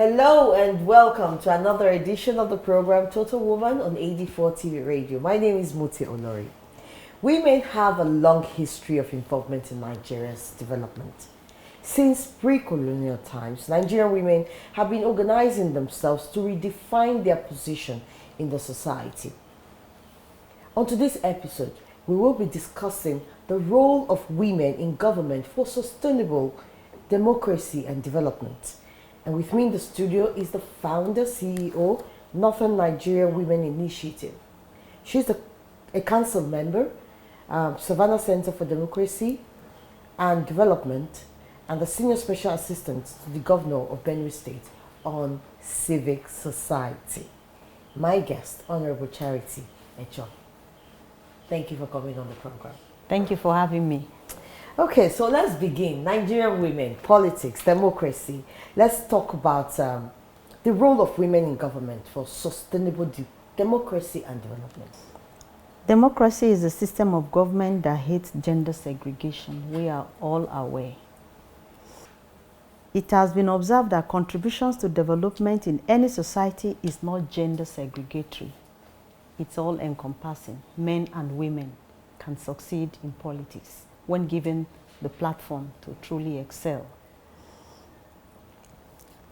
Hello and welcome to another edition of the program Total Woman on AD4 TV Radio. My name is Muti Olori. Women have a long history of involvement in Nigeria's development. Since pre-colonial times, Nigerian women have been organizing themselves to redefine their position in the society. On today's episode, we will be discussing the role of women in government for sustainable democracy and development. And with me in the studio is the founder, CEO, Northern Nigeria Women Initiative. She's a council member, Savannah Center for Democracy and Development, and the Senior Special Assistant to the Governor of Benue State on Civic Society. My guest, Honorable Charity Echon. Thank you for coming on the program. Thank you for having me. Okay, so let's begin. Nigerian women, politics, democracy. Let's talk about the role of women in government for sustainable democracy and development. Democracy is a system of government that hates gender segregation. We are all aware. It has been observed that contributions to development in any society is not gender segregatory. It's all encompassing. Men and women can succeed in politics when given the platform to truly excel.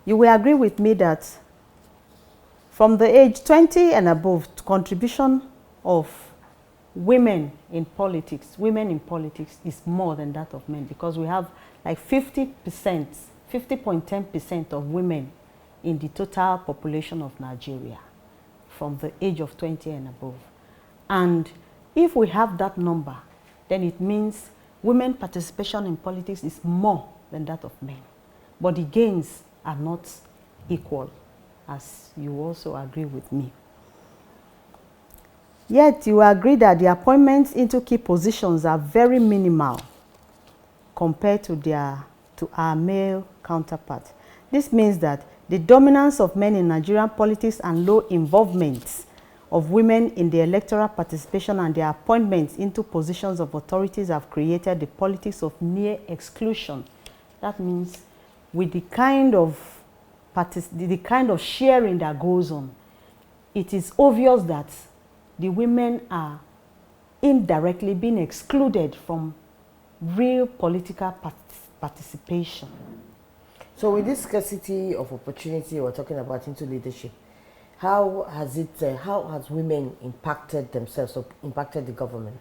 You will agree with me that from the age 20 and above, contribution of women in politics is more than that of men, because we have like 50%, 50.10% of women in the total population of Nigeria from the age of 20 and above. And if we have that number, then it means women participation in politics is more than that of men. But the gains are not equal, as you also agree with me. Yet you agree that the appointments into key positions are very minimal compared to our male counterparts. This means that the dominance of men in Nigerian politics and low involvement of women in the electoral participation and their appointments into positions of authorities have created the politics of near exclusion. That means with the kind of sharing that goes on, it is obvious that the women are indirectly being excluded from real political participation. So with this scarcity of opportunity we're talking about into leadership, how has women impacted themselves or impacted the government?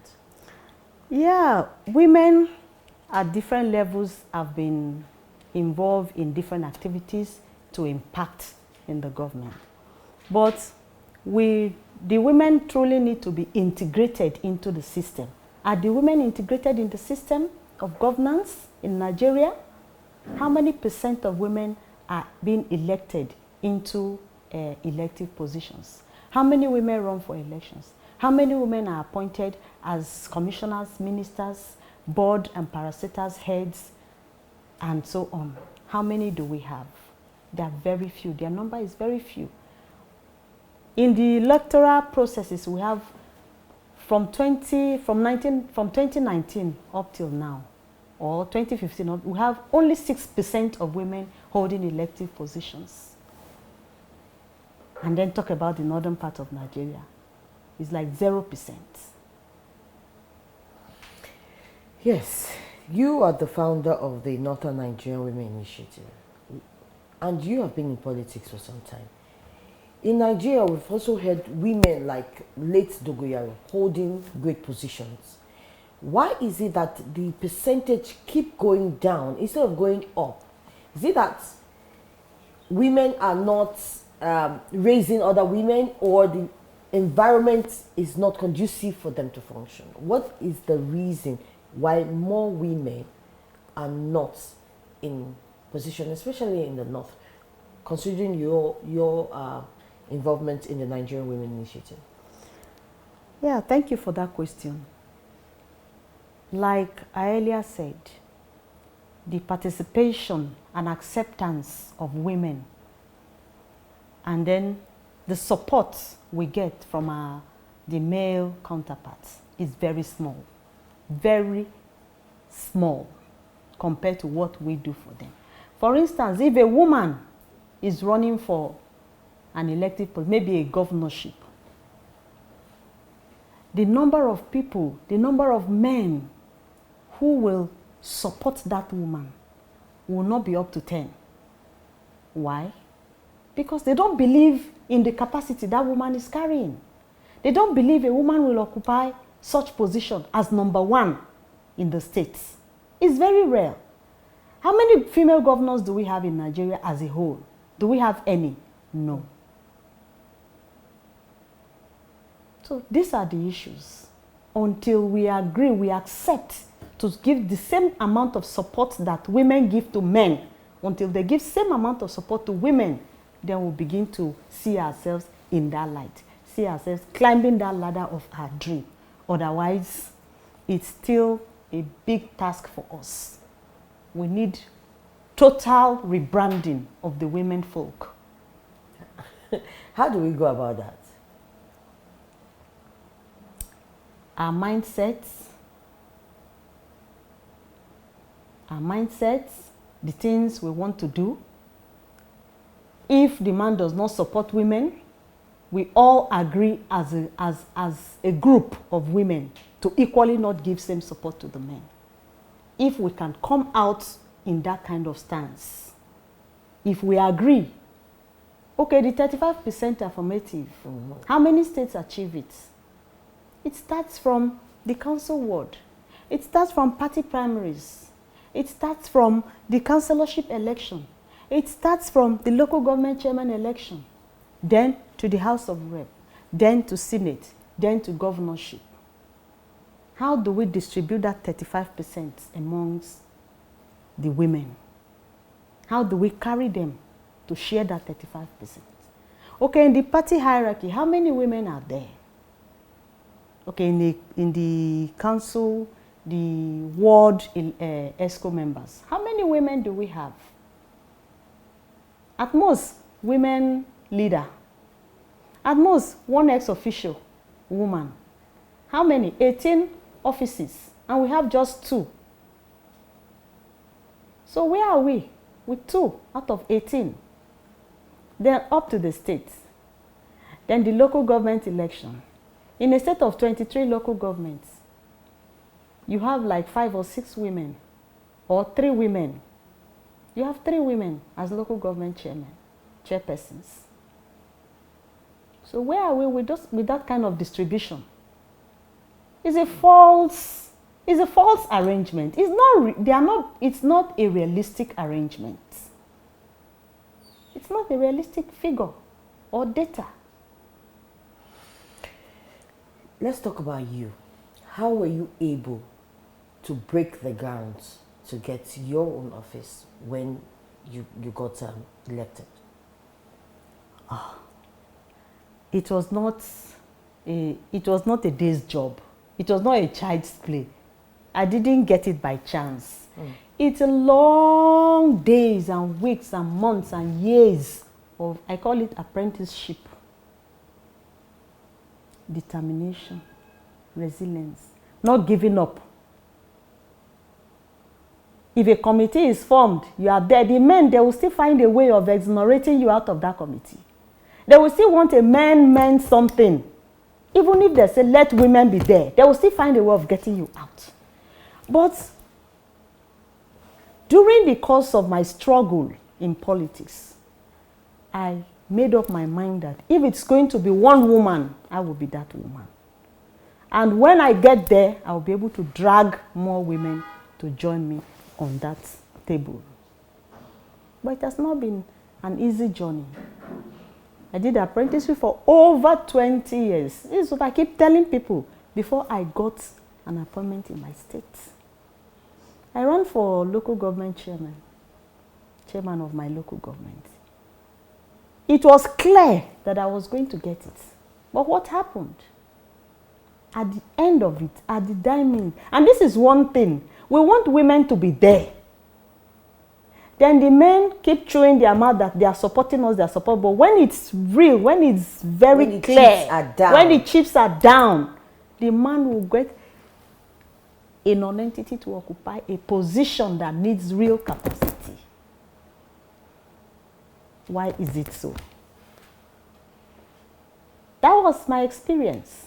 Yeah, women at different levels have been involved in different activities to impact in the government. But the women truly need to be integrated into the system. Are the women integrated in the system of governance in Nigeria? How many percent of women are being elected into elective positions? How many women run for elections? How many women are appointed as commissioners, ministers, board and parastatals heads, and so on? How many do we have? There are very few. Their number is very few. In the electoral processes, we have from 2019 up till now, or 2015, we have only 6% of women holding elective positions. And then talk about the northern part of Nigeria. It's like 0%. Yes, you are the founder of the Northern Nigerian Women Initiative, and you have been in politics for some time. In Nigeria, we've also had women like late Dogoyaro holding great positions. Why is it that the percentage keep going down instead of going up? Is it that women are not raising other women, or the environment is not conducive for them to function? What is the reason why more women are not in position, especially in the north, considering your involvement in the Nigerian Women Initiative? Yeah, thank you for that question. Like I earlier said, the participation and acceptance of women, and then the support we get from the male counterparts is very small compared to what we do for them. For instance, if a woman is running for an elective post, maybe a governorship, the number of people, the number of men who will support that woman will not be up to 10. Why? Because they don't believe in the capacity that woman is carrying. They don't believe a woman will occupy such position as number 1 in the states. It's very rare. How many female governors do we have in Nigeria as a whole? Do we have any? No. So these are the issues. Until we agree, we accept to give the same amount of support that women give to men, until they give same amount of support to women, then we'll begin to see ourselves in that light, see ourselves climbing that ladder of our dream. Otherwise, it's still a big task for us. We need total rebranding of the women folk. How do we go about that? Our mindsets, the things we want to do. If the man does not support women, we all agree as a group of women to equally not give same support to the men. If we can come out in that kind of stance, if we agree, okay, the 35% affirmative, how many states achieve it? It starts from the council ward. It starts from party primaries. It starts from the councillorship election. It starts from the local government chairman election, then to the House of Rep, then to Senate, then to governorship. How do we distribute that 35% amongst the women? How do we carry them to share that 35%? Okay, in the party hierarchy, how many women are there? Okay, in the council, the ward ESCO members, how many women do we have? At most, women leader. At most, one ex-official woman. How many? 18 offices, and we have just 2. So where are we? With 2 out of 18. Then up to the states. Then the local government election. In a state of 23 local governments, you have like 5 or 6 women, or 3 women. You have 3 women as local government chairpersons. So where are we with that kind of distribution? It's a false arrangement. It's not a realistic arrangement. It's not a realistic figure or data. Let's talk about you. How were you able to break the ground to get your own office when you got elected? It was not a day's job. It was not a child's play. I didn't get it by chance. It's a long days and weeks and months and years of, I call it apprenticeship. Determination, resilience, not giving up. If a committee is formed, you are there. The men, they will still find a way of exonerating you out of that committee. They will still want a man something. Even if they say, let women be there, they will still find a way of getting you out. But during the course of my struggle in politics, I made up my mind that if it's going to be one woman, I will be that woman. And when I get there, I will be able to drag more women to join me on that table. But it has not been an easy journey. I did apprenticeship for over 20 years. This is what I keep telling people before I got an appointment in my state. I ran for local government chairman of my local government. It was clear that I was going to get it. But what happened? At the end of it, at the diamond, and this is one thing, we want women to be there. Then the men keep chewing their mouth that they are supporting us, but when it's real, when it's very clear, when the chips are down, the man will get a non-entity to occupy a position that needs real capacity. Why is it so? That was my experience.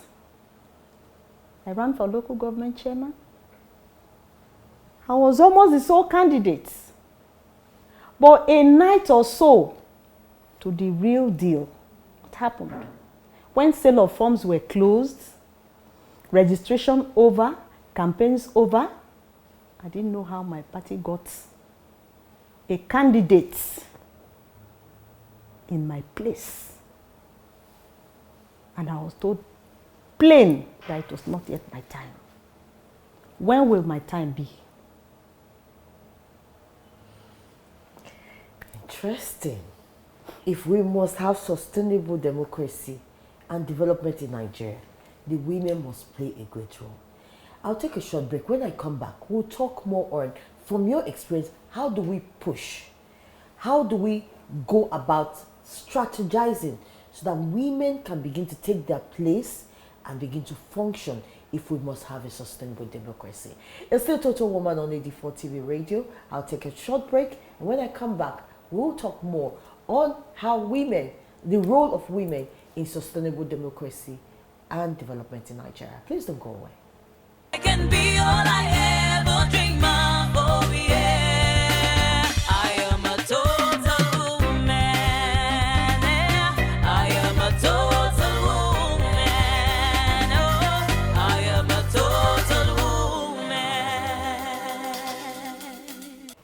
I ran for local government chairman. I was almost the sole candidate. But a night or so to the real deal, what happened? When sale of forms were closed, registration over, campaigns over, I didn't know how my party got a candidate in my place. And I was told plain that it was not yet my time. When will my time be? Interesting. If we must have sustainable democracy and development in Nigeria, the women must play a great role. I'll take a short break. When I come back, we'll talk more on, from your experience, how do we push? How do we go about strategizing so that women can begin to take their place and begin to function if we must have a sustainable democracy? It's still Total Woman on 84 TV Radio. I'll take a short break, and when I come back, we'll talk more on how women, the role of women in sustainable democracy and development in Nigeria. Please don't go away. I can be all I ever dream of, oh yeah. I am a total woman, yeah. I am a total woman, oh. I am a total woman.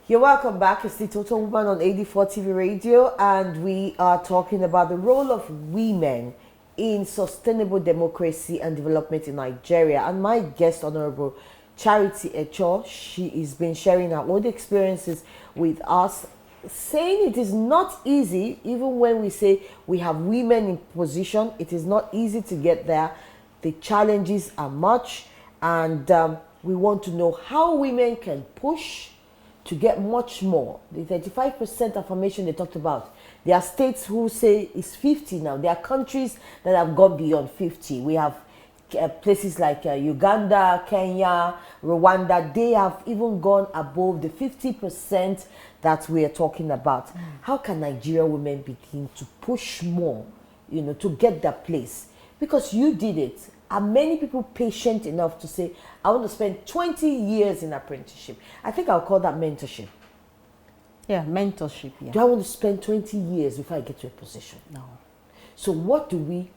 You're welcome back. It's the Total Woman on 84 TV Radio, and we are talking about the role of women in sustainable democracy and development in Nigeria. And my guest, Honorable Charity Echo, she has been sharing her own experiences with us, saying it is not easy, even when we say we have women in position, it is not easy to get there. The challenges are much, and we want to know how women can push to get much more. The 35% affirmation they talked about. There are states who say it's 50 now. There are countries that have gone beyond 50. We have places like Uganda, Kenya, Rwanda. They have even gone above the 50% that we are talking about. How can Nigerian women begin to push more, to get that place? Because you did it. Are many people patient enough to say, I want to spend 20 years in apprenticeship? I think I'll call that mentorship. Yeah, mentorship. Yeah. Do I want to spend 20 years before I get to a position? No. So what do we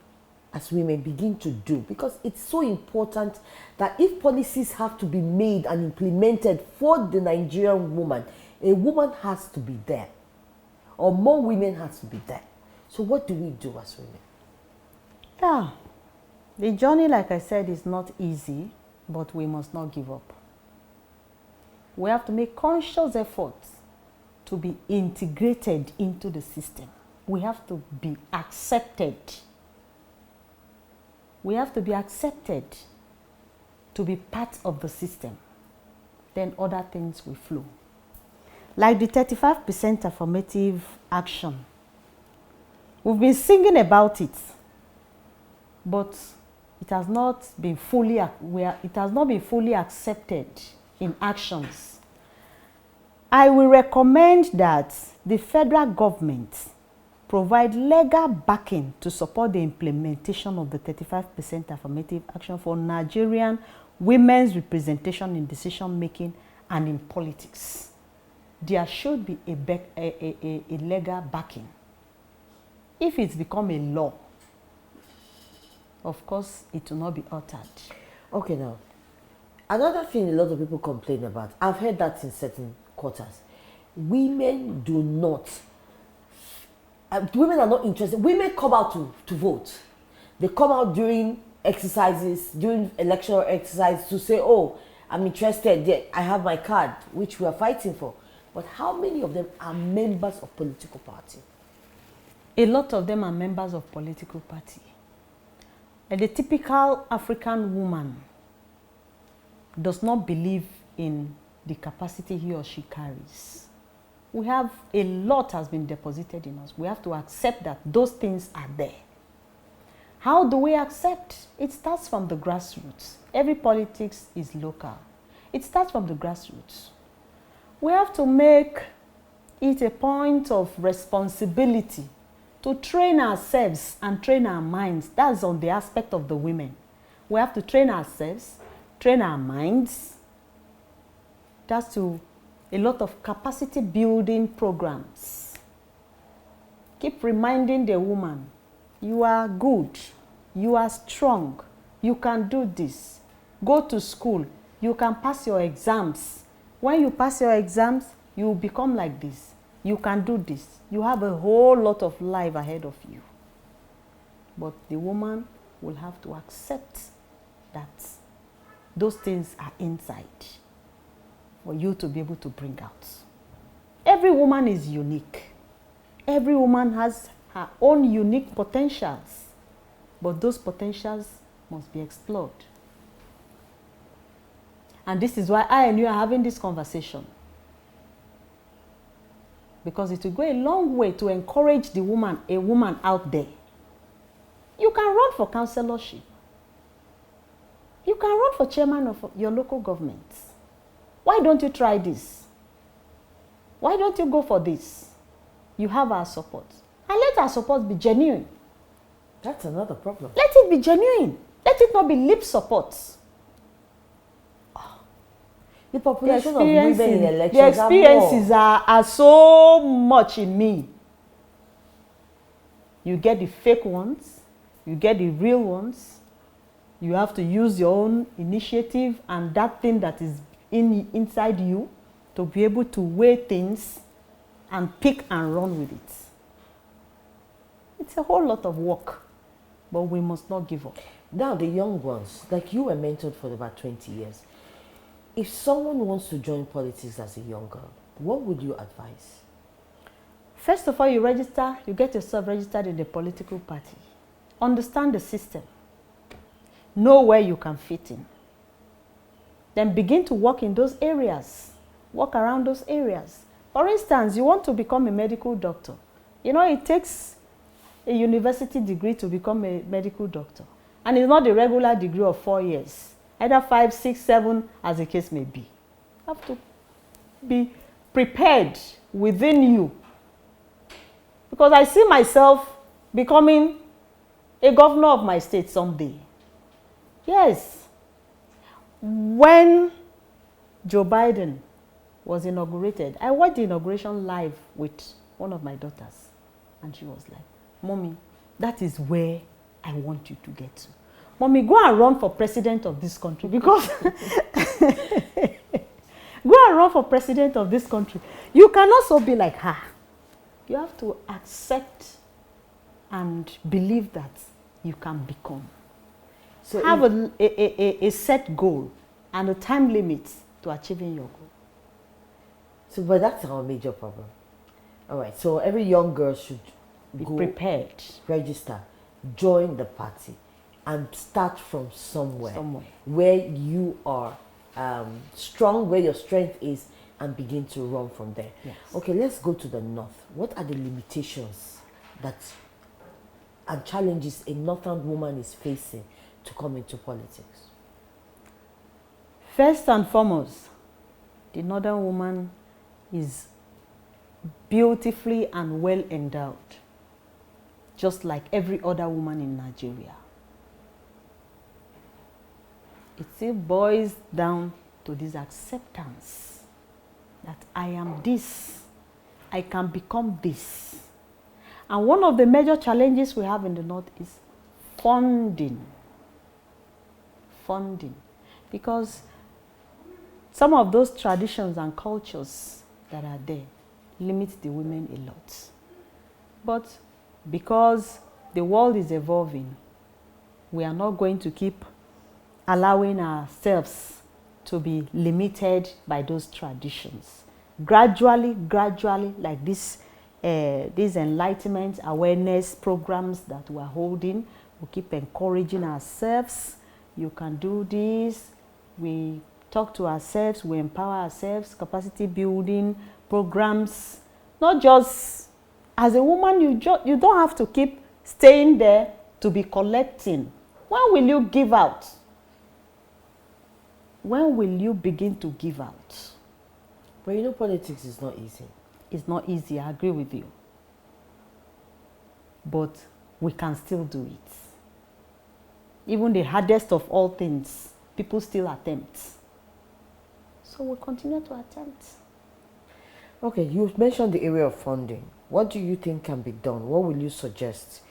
as women begin to do? Because it's so important that if policies have to be made and implemented for the Nigerian woman, a woman has to be there, or more women has to be there. So what do we do as women? Yeah. The journey, like I said, is not easy, but we must not give up. We have to make conscious efforts to be integrated into the system. We have to be accepted. We have to be accepted to be part of the system. Then other things will flow. Like the 35% affirmative action. We've been singing about it, but it has not been fully accepted in actions. I will recommend that the federal government provide legal backing to support the implementation of the 35% affirmative action for Nigerian women's representation in decision making and in politics. There should be a legal backing. If it's become a law, of course, it will not be altered. Okay, now, another thing a lot of people complain about, I've heard that in certain quarters, women do not, women are not interested. Women come out to vote. They come out during exercises, during electoral exercises to say, oh, I'm interested, I have my card, which we are fighting for. But how many of them are members of political party? A lot of them are members of political party. And the typical African woman does not believe in the capacity he or she carries. We have a lot has been deposited in us. We have to accept that those things are there. How do we accept? It starts from the grassroots. Every politics is local. It starts from the grassroots. We have to make it a point of responsibility to train ourselves and train our minds. That's on the aspect of the women. We have to train ourselves, train our minds. That's to a lot of capacity building programs. Keep reminding the woman, you are good, you are strong, you can do this. Go to school, you can pass your exams. When you pass your exams, you will become like this. You can do this. You have a whole lot of life ahead of you. But the woman will have to accept that those things are inside for you to be able to bring out. Every woman is unique. Every woman has her own unique potentials, but those potentials must be explored. And this is why I and you are having this conversation. Because it will go a long way to encourage the woman, a woman out there. You can run for councillorship. You can run for chairman of your local government. Why don't you try this? Why don't you go for this? You have our support. And let our support be genuine. That's another problem. Let it be genuine. Let it not be lip support. The population of women in The elections experiences are so much in me. You get the fake ones, you get the real ones. You have to use your own initiative and that thing that is inside you to be able to weigh things and pick and run with it. It's a whole lot of work, but we must not give up. Now, the young ones, like you were mentored for about 20 years. If someone wants to join politics as a young girl, what would you advise? First of all, you register, you get yourself registered in the political party. Understand the system. Know where you can fit in. Then begin to work in those areas. Work around those areas. For instance, you want to become a medical doctor. You know, it takes a university degree to become a medical doctor. And it's not the regular degree of 4 years. Either 5, 6, 7, as the case may be. You have to be prepared within you. Because I see myself becoming a governor of my state someday. Yes. When Joe Biden was inaugurated, I watched the inauguration live with one of my daughters. And she was like, Mommy, that is where I want you to get to. Mommy, go and run for president of this country because go and run for president of this country. You can also be like her. You have to accept and believe that you can become. So have a set goal and a time limit to achieving your goal. So, but that's our major problem. All right, so every young girl should be go prepared, register, join the party, and start from somewhere where you are strong, where your strength is, and begin to run from there. Yes. Okay, let's go to the north. What are the limitations and challenges a northern woman is facing to come into politics? First and foremost, the northern woman is beautifully and well endowed, just like every other woman in Nigeria. It still boils down to this acceptance that I am this, I can become this. And one of the major challenges we have in the north is funding. Funding. Because some of those traditions and cultures that are there limit the women a lot. But because the world is evolving, we are not going to keep allowing ourselves to be limited by those traditions. Gradually, like these enlightenment awareness programs that we're holding, we keep encouraging ourselves. You can do this. We talk to ourselves, we empower ourselves, capacity building programs. Not just as a woman, you don't have to keep staying there to be collecting. When will you give out? When will you begin to give out? But you know, politics is not easy. It's not easy, I agree with you. But we can still do it. Even the hardest of all things, people still attempt. So we'll continue to attempt. Okay, you mentioned the area of funding. What do you think can be done? What will you suggest?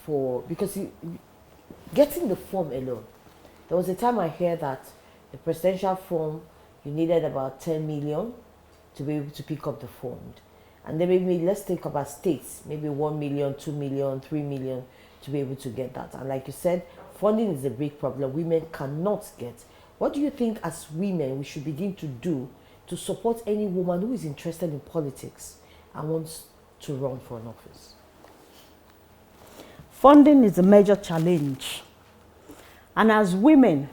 Because getting the form alone, there was a time I heard that the presidential form, you needed about 10 million to be able to pick up the form. And then maybe let's think about states, maybe 1 million, 2 million, 3 million to be able to get that. And like you said, funding is a big problem women cannot get. What do you think as women we should begin to do to support any woman who is interested in politics and wants to run for an office? Funding is a major challenge. And as women,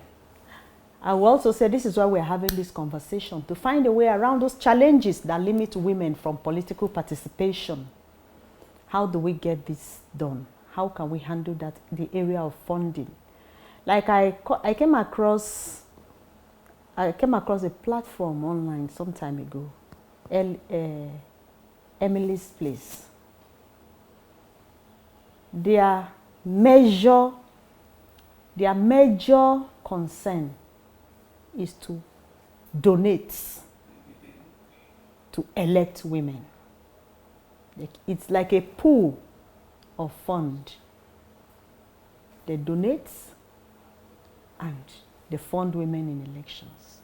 I will also say this is why we're having this conversation, to find a way around those challenges that limit women from political participation. How do we get this done? How can we handle that, the area of funding? Like I came across a platform online some time ago, Emily's Place. Their major concern is to donate to elect women. It's like a pool of fund. They donate and they fund women in elections.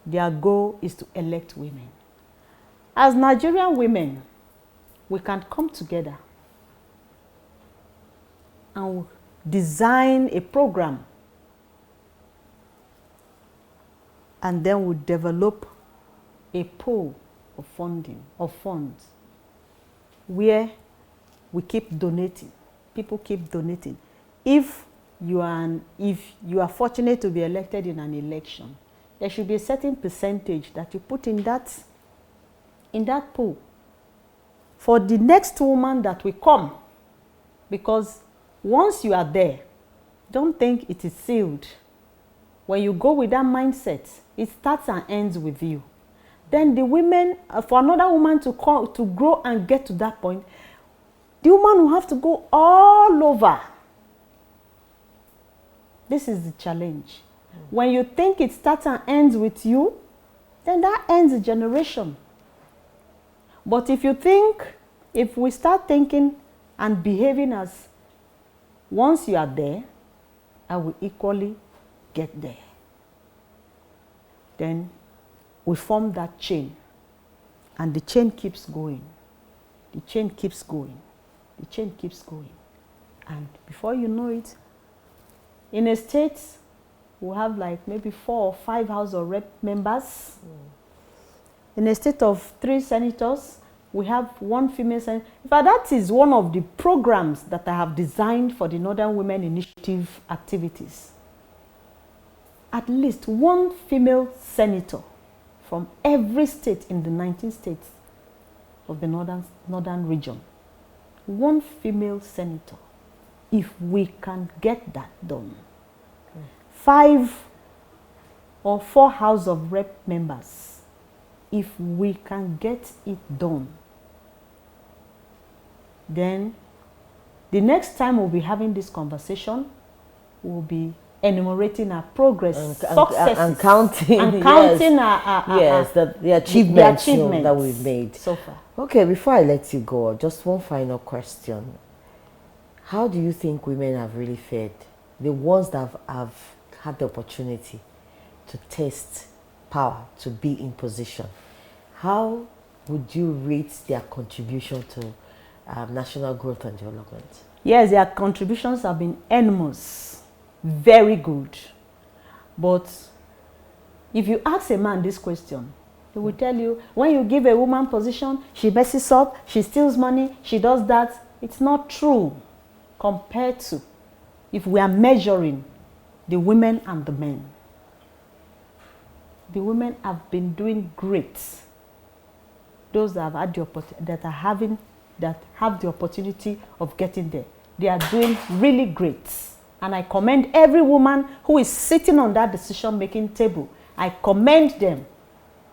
Their goal is to elect women. As Nigerian women, we can come together and design a program, and then we develop a pool of funding, of funds, where we keep donating. People keep donating. If you are fortunate to be elected in an election, there should be a certain percentage that you put in that pool for the next woman that will come. Because once you are there, don't think it is sealed. When you go with that mindset, it starts and ends with you. Then the women, for another woman to grow and get to that point, the woman will have to go all over. This is the challenge. When you think it starts and ends with you, then that ends a generation. But if we start thinking and behaving as once you are there, I will equally get there, then we form that chain, and the chain keeps going. The chain keeps going. The chain keeps going. And before you know it, in a state, we'll have like maybe 4 or 5 House of Rep members. In a state of 3 senators, we have 1 female senator. In fact, that is one of the programs that I have designed for the Northern Women Initiative activities. At least 1 female senator from every state in the 19 states of the northern region. 1 female senator. If we can get that done. 5 or 4 House of Rep members. If we can get it done, then the next time we'll be having this conversation, we'll be enumerating our progress, successes, and counting, the achievements, that we've made so far. Okay, before I let you go, just one final question. How do you think women have really fared? The ones that have had the opportunity to taste power, to be in position. How would you rate their contribution to national growth and development? Yes, their contributions have been enormous, very good. But if you ask a man this question, he will tell you, when you give a woman position, she messes up, she steals money, she does that. It's not true compared to if we are measuring the women and the men. The women have been doing great. Those that have had the opportunity, that have the opportunity of getting there, they are doing really great. And I commend every woman who is sitting on that decision-making table I commend them.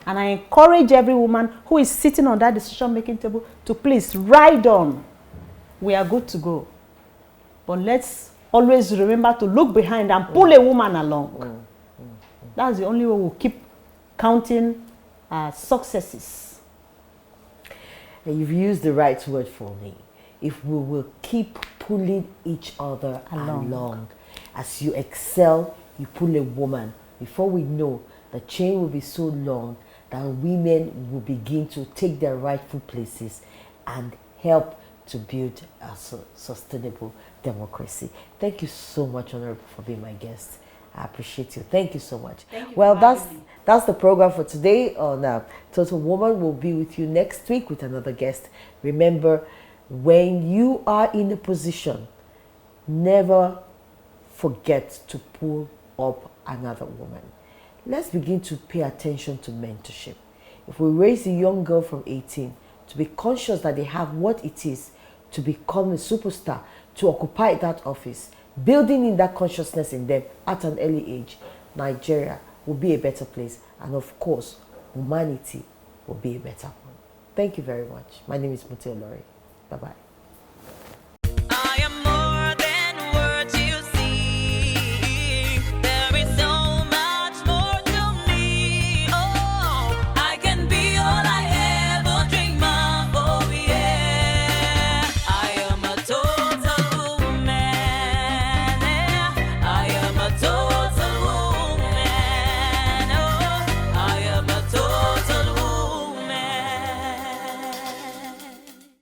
And I encourage every woman who is sitting on that decision-making table to please ride on. We are good to go. But let's always remember to look behind and pull a woman along. That's the only way we'll keep counting successes. And you've used the right word for me. If we will keep pulling each other along, as you excel, you pull a woman. Before we know, the chain will be so long that women will begin to take their rightful places and help to build a sustainable democracy. Thank you so much, Honorable, for being my guest. I appreciate you. Thank you so much. Well, that's the program for today on Total Woman. We'll be with you next week with another guest. Remember, when you are in a position, never forget to pull up another woman. Let's begin to pay attention to mentorship. If we raise a young girl from 18 to be conscious that they have what it is to become a superstar, to occupy that office, building in that consciousness in them at an early age, Nigeria will be a better place. And of course, humanity will be a better one. Thank you very much. My name is Muti Olori. Bye-bye.